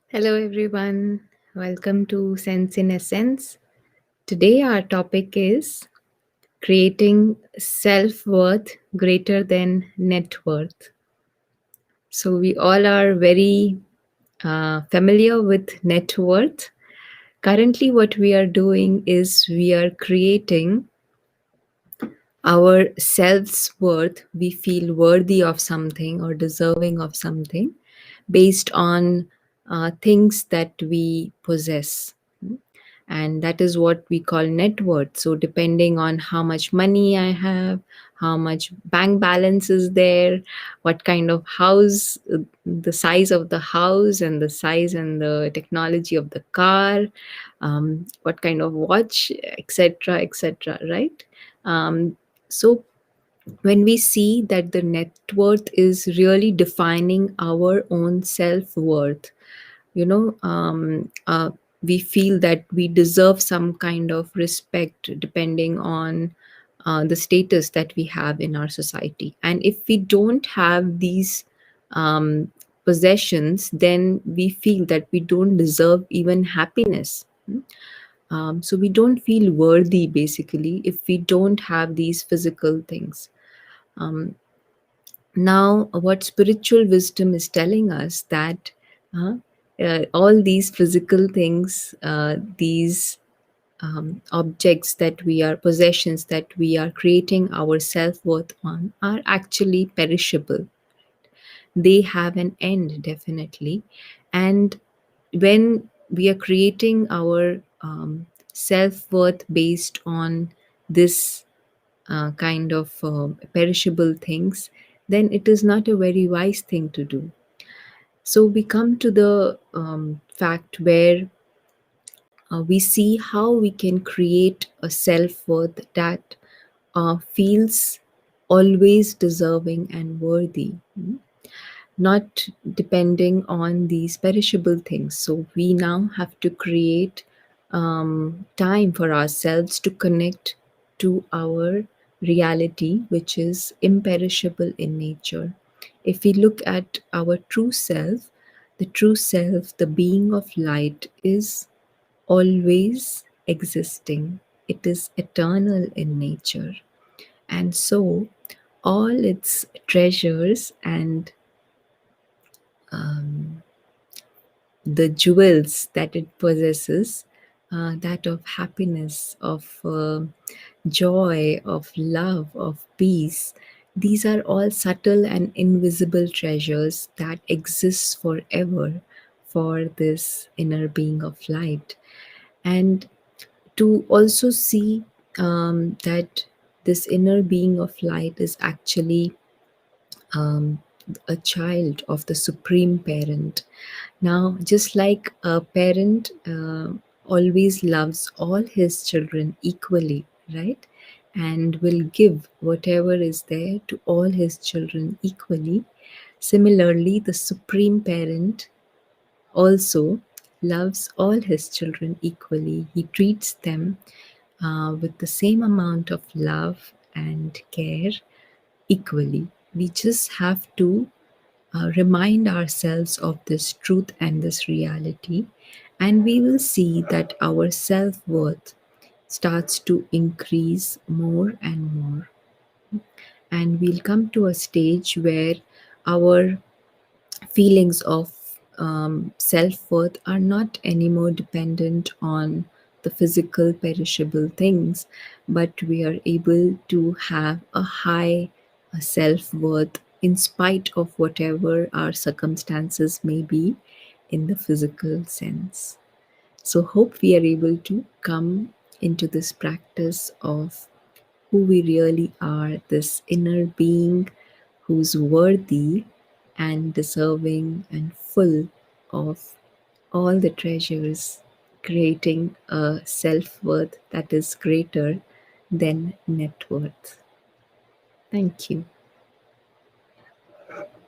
Hello, everyone. Welcome to Sense in Essence. Today, our topic is creating self worth greater than net worth. So, we all are very familiar with net worth. Currently, what we are doing is we are creating our self's worth. We feel worthy of something or deserving of something based on things that we possess. And that is what we call net worth. So depending on how much money I have, how much bank balance is there, what kind of house, the size of the house and the size and the technology of the car, what kind of watch, etc., etc., right? So when we see that the net worth is really defining our own self-worth, you know um, uh, we feel that we deserve some kind of respect depending on the status that we have in our society. And if we don't have these um, possessions, then we feel that we don't deserve even happiness. So we don't feel worthy basically if we don't have these physical things. um, Now what spiritual wisdom is telling us that uh, all these physical things, these objects that we are possessions that we are creating our self-worth on are actually perishable. They have an end, definitely. And when we are creating our self-worth based on this kind of perishable things, then it is not a very wise thing to do. So we come to the fact where we see how we can create a self worth that feels always deserving and worthy, not depending on these perishable things. So we now have to create time for ourselves to connect to our reality, which is imperishable in nature. If we look at our true self, the true self, the being of light, is always existing. It is eternal in nature. And so all its treasures and the jewels that it possesses, that of happiness, of joy, of love, of peace, these are all subtle and invisible treasures that exist forever for this inner being of light. And to also see that this inner being of light is actually um, a child of the supreme parent. Now, just like a parent always loves all his children equally, right? And will give whatever is there to all his children equally. Similarly, the supreme parent also loves all his children equally. He treats them with the same amount of love and care equally. We just have to remind ourselves of this truth and this reality, and we will see that our self worth starts to increase more and more. And we'll come to a stage where our feelings of self worth are not anymore dependent on the physical perishable things, but we are able to have a high self worth in spite of whatever our circumstances may be in the physical sense. So, hope we are able to come into this practice of who we really are, this inner being who's worthy and deserving and full of all the treasures, creating a self worth that is greater than net worth. Thank you.